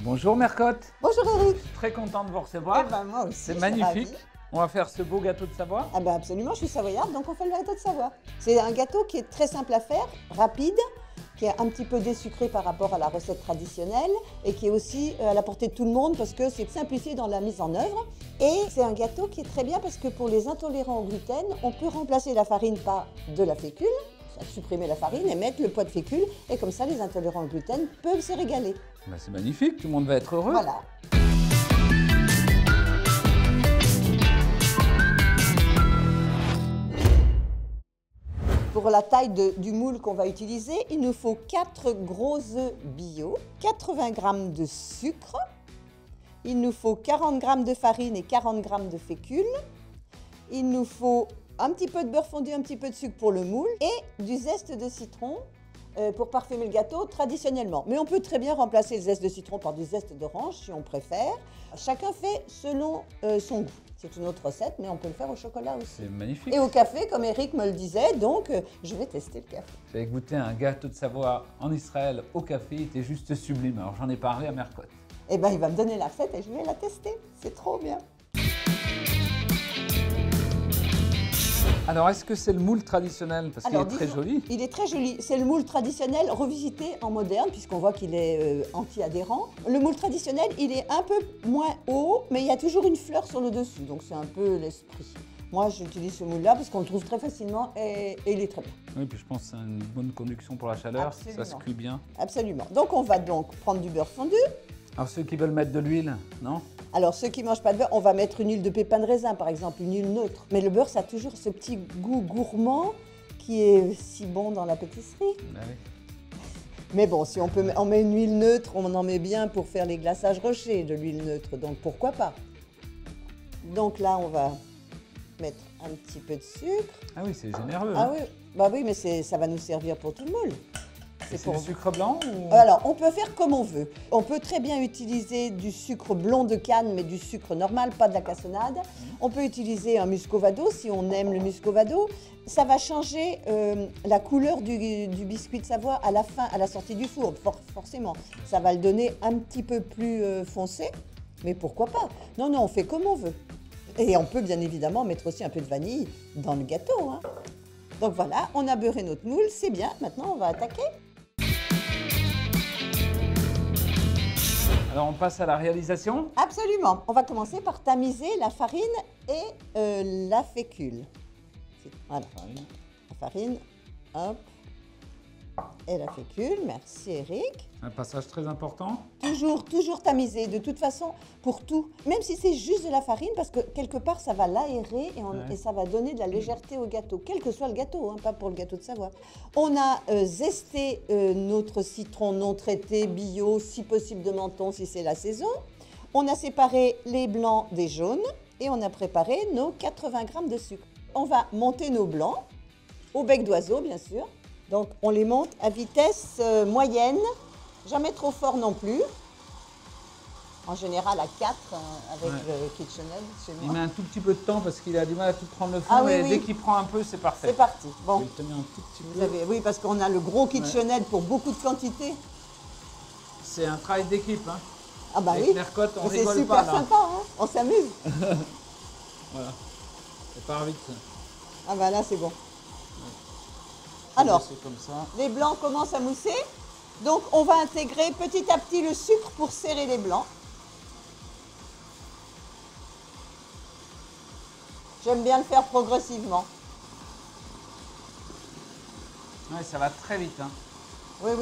Bonjour Mercotte. Bonjour Eric. Très content de vous recevoir. Eh ben, moi aussi. C'est magnifique. On va faire ce beau gâteau de Savoie. Ah ben absolument, je suis savoyarde, donc on fait le gâteau de Savoie. C'est un gâteau qui est très simple à faire, rapide, qui est un petit peu désucré par rapport à la recette traditionnelle et qui est aussi à la portée de tout le monde parce que c'est simplifié dans la mise en œuvre. Et c'est un gâteau qui est très bien parce que pour les intolérants au gluten, on peut remplacer la farine par de la fécule, supprimer la farine et mettre le poids de fécule. Et comme ça, les intolérants au gluten peuvent se régaler. Ben, c'est magnifique, tout le monde va être heureux. Voilà. Pour la taille du moule qu'on va utiliser, il nous faut 4 gros œufs bio, 80 g de sucre, il nous faut 40 g de farine et 40 g de fécule, il nous faut un petit peu de beurre fondu, un petit peu de sucre pour le moule et du zeste de citron pour parfumer le gâteau traditionnellement. Mais on peut très bien remplacer le zeste de citron par du zeste d'orange si on préfère. Chacun fait selon son goût. C'est une autre recette, mais on peut le faire au chocolat aussi. C'est magnifique. Et au café, comme Eric me le disait, donc je vais tester le café. J'avais goûté un gâteau de Savoie en Israël au café, il était juste sublime. Alors j'en ai parlé à Mercotte. Eh bien, il va me donner la recette et je vais la tester. C'est trop bien. Alors est-ce que c'est le moule traditionnel? Parce qu'il est très joli. Il est très joli. C'est le moule traditionnel revisité en moderne, puisqu'on voit qu'il est anti-adhérent. Le moule traditionnel, il est un peu moins haut, mais il y a toujours une fleur sur le dessus. Donc c'est un peu l'esprit. Moi, j'utilise ce moule-là parce qu'on le trouve très facilement et il est très bien. Oui, puis je pense que c'est une bonne conduction pour la chaleur. Absolument. Ça se cuit bien. Absolument. Donc on va donc prendre du beurre fondu. Alors ceux qui veulent mettre de l'huile, non? Alors, ceux qui ne mangent pas de beurre, on va mettre une huile de pépin de raisin, par exemple, une huile neutre. Mais le beurre, ça a toujours ce petit goût gourmand qui est si bon dans la pâtisserie. Ben oui. Mais bon, si on met une huile neutre, on en met bien pour faire les glaçages rochers de l'huile neutre, donc pourquoi pas. Donc là, on va mettre un petit peu de sucre. Ah oui, c'est généreux. Ah hein. oui, bah oui, mais ça va nous servir pour tout le moule. C'est du sucre blanc ou... Alors, on peut faire comme on veut. On peut très bien utiliser du sucre blond de canne, mais du sucre normal, pas de la cassonade. On peut utiliser un muscovado si on aime le muscovado. Ça va changer la couleur du biscuit de Savoie à la fin, à la sortie du four, forcément. Ça va le donner un petit peu plus foncé, mais pourquoi pas? Non, non, on fait comme on veut. Et on peut bien évidemment mettre aussi un peu de vanille dans le gâteau. Hein. Donc voilà, on a beurré notre moule, c'est bien. Maintenant, on va attaquer. Alors on passe à la réalisation. Absolument. On va commencer par tamiser la farine et la fécule. Voilà. La farine, hop. Et la fécule. Merci Eric. Un passage très important. Toujours tamiser, de toute façon, pour tout. Même si c'est juste de la farine, parce que quelque part, ça va l'aérer et ça va donner de la légèreté au gâteau, quel que soit le gâteau, hein, pas pour le gâteau de Savoie. On a zesté notre citron non traité, bio, si possible de menthon, si c'est la saison. On a séparé les blancs des jaunes et on a préparé nos 80 g de sucre. On va monter nos blancs, au bec d'oiseau, bien sûr. Donc, on les monte à vitesse moyenne, jamais trop fort non plus. En général, à 4 avec le KitchenAid chez moi. Il met un tout petit peu de temps parce qu'il a du mal à tout prendre le fond, Ah oui, mais oui. dès qu'il prend un peu, c'est parfait. C'est parti. Bon, Je vais le tenir un tout petit peu. oui, parce qu'on a le gros KitchenAid pour beaucoup de quantité. C'est un travail d'équipe. Hein. Ah bah Avec oui, Mercotte, on c'est rigole super pas là. sympa, hein, on s'amuse. Voilà. Ça part vite. Ah bah là, c'est bon. Je vais Alors, laisser comme ça. les blancs commencent à mousser. Donc, on va intégrer petit à petit le sucre pour serrer les blancs. J'aime bien le faire progressivement. Ouais, ça va très vite. Hein. Oui.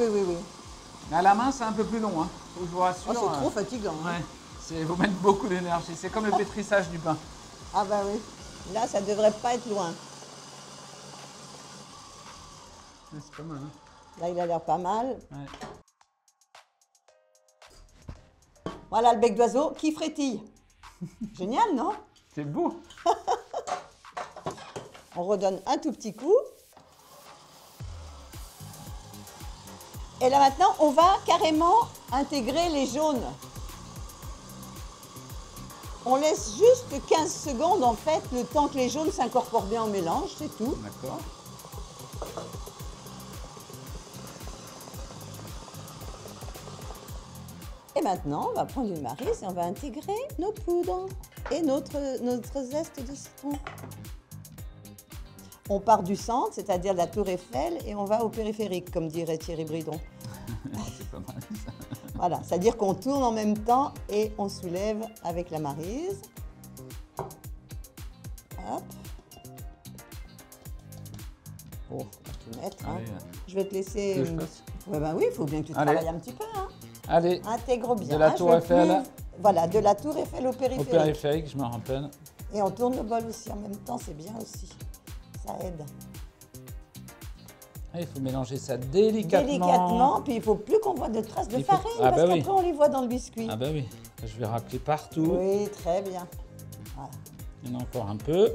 Mais à la main, c'est un peu plus long. Hein. Faut que je vous rassure. Oh, c'est trop fatigant. Hein. Ouais. Il faut mettre beaucoup d'énergie. C'est comme le pétrissage du pain. Ah bah oui. Là, ça devrait pas être loin. Ouais, c'est pas mal. Hein. Là, il a l'air pas mal. Ouais. Voilà le bec d'oiseau qui frétille. Génial, non? C'est beau. On redonne un tout petit coup. Et là maintenant, on va carrément intégrer les jaunes. On laisse juste 15 secondes en fait, le temps que les jaunes s'incorporent bien au mélange, c'est tout. D'accord. Et maintenant, on va prendre une maryse et on va intégrer nos poudres et notre zeste de citron. On part du centre, c'est-à-dire de la Tour Eiffel, et on va au périphérique, comme dirait Thierry Bridon. C'est pas mal ça. Voilà, c'est-à-dire qu'on tourne en même temps et on soulève avec la maryse. Hop. Oh, on va tout mettre. Hein. Allez, Je vais te laisser... que je fasse. Ouais, ben oui, il faut bien que tu Allez. travailles un petit peu. Hein. Allez, Intègre bien. de la hein, Tour je veux Eiffel plus- Voilà, de la Tour Eiffel au au périphérique. périphérique, je me rappelle. Et on tourne le bol aussi en même temps, c'est bien aussi. Ça aide. Ah, il faut mélanger ça délicatement. Délicatement, puis il ne faut plus qu'on voit de traces de Il faut- farine, Ah, parce bah qu'après oui. on les voit dans le biscuit. Ah bah oui, je vais racler partout. Oui, très bien. Voilà. Il y en a encore un peu.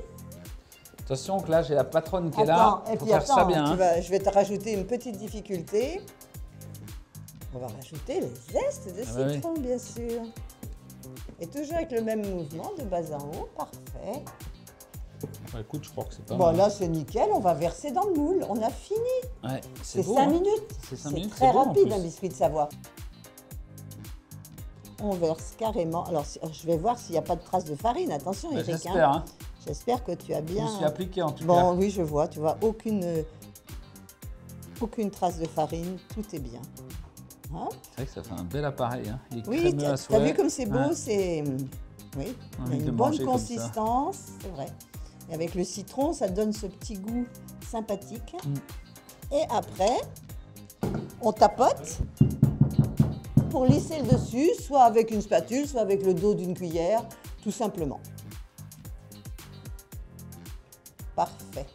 Attention que là, j'ai la patronne qui est là. et Il faut puis faire attends, ça bien. Hein. je vais te rajouter une petite difficulté. On va rajouter les zestes de Ah bah oui. citron, bien sûr. Et toujours avec le même mouvement de bas en haut, parfait. Bah, écoute, je crois que c'est pas Bon, mal. là, c'est nickel, on va verser dans le moule. On a fini. Ouais, C'est beau, 5 hein. minutes. C'est 5 C'est minutes, très c'est beau, en rapide, plus. un biscuit de Savoie. On verse carrément. Alors, je vais voir s'il n'y a pas de traces de farine. Attention, Bah, Eric. j'espère. Hein. J'espère que tu as Je bien... me suis appliqué en tout Bon, cas. oui, je vois. Tu vois, aucune trace de farine. Tout est bien. Hein? C'est vrai que ça fait un bel appareil. Hein. Il est Oui, crémeux à t'as souhait. vu comme c'est beau, Ouais. c'est... Oui, il Envie y a de une bonne manger comme ça. consistance, c'est vrai. Et avec le citron, ça donne ce petit goût sympathique. Et après, on tapote pour lisser le dessus, soit avec une spatule, soit avec le dos d'une cuillère, tout simplement. Parfait.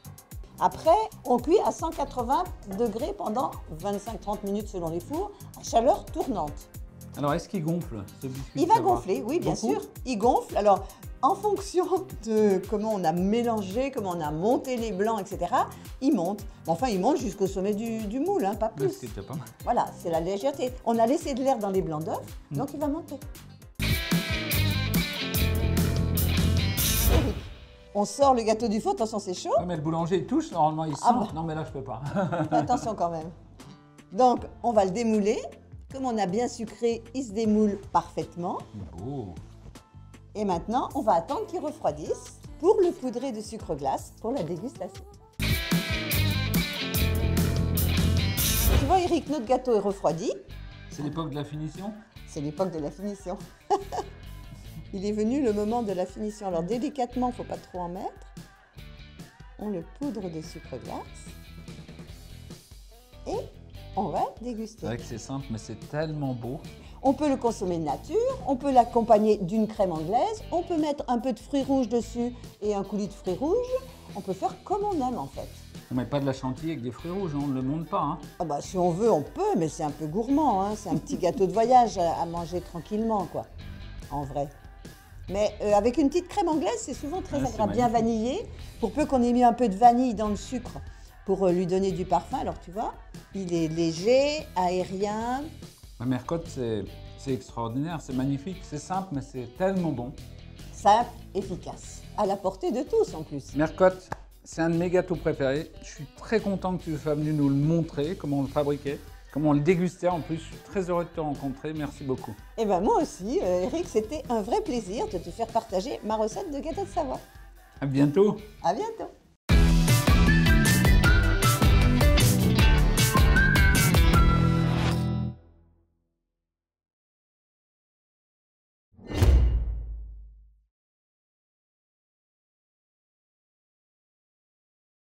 Après, on cuit à 180 degrés pendant 25-30 minutes selon les fours, à chaleur tournante. Alors, est-ce qu'il gonfle ce biscuit Il de va Savoie? gonfler, oui, bien Beaucoup sûr. Il gonfle. Alors, en fonction de comment on a mélangé, comment on a monté les blancs, etc., il monte. Enfin, il monte jusqu'au sommet du moule, hein, pas Ouais, plus. ce qui est déjà pas mal. Voilà, c'est la légèreté. On a laissé de l'air dans les blancs d'œufs, donc il va monter. Eric, on sort le gâteau du four, attention, c'est chaud. Ouais, mais le boulanger il touche, normalement il sent. Ah bah. Non, mais là, je peux pas. Attention quand même. Donc, on va le démouler. Comme on a bien sucré, il se démoule parfaitement. Oh. Et maintenant, on va attendre qu'il refroidisse pour le poudrer de sucre glace pour la dégustation. Tu vois, Eric, notre gâteau est refroidi. C'est l'époque de la finition. C'est l'époque de la finition. Il est venu le moment de la finition. Alors, délicatement, il ne faut pas trop en mettre. On le poudre de sucre glace. Et on va C'est déguster. vrai que c'est simple, mais c'est tellement beau. On peut le consommer nature, on peut l'accompagner d'une crème anglaise, on peut mettre un peu de fruits rouges dessus et un coulis de fruits rouges. On peut faire comme on aime en fait. On met pas de la chantilly avec des fruits rouges, on ne le monte pas. Hein. Ah bah, si on veut, on peut, mais c'est un peu gourmand. Hein. C'est un petit gâteau de voyage à manger tranquillement, quoi, en vrai. Mais avec une petite crème anglaise, c'est souvent très Ouais, c'est agréable, bien magnifique. vanillé. Pour peu qu'on ait mis un peu de vanille dans le sucre pour lui donner du parfum. Alors tu vois, il est léger, aérien. La mercotte, c'est extraordinaire, c'est magnifique, c'est simple, mais c'est tellement bon. Simple, efficace, à la portée de tous en plus. Mercotte, c'est un de mes gâteaux préférés. Je suis très content que tu sois venu nous le montrer, comment on le fabriquait, comment on le dégustait en plus. Je suis très heureux de te rencontrer, merci beaucoup. Et bien moi aussi, Eric, c'était un vrai plaisir de te faire partager ma recette de gâteau de Savoie. À bientôt. À bientôt.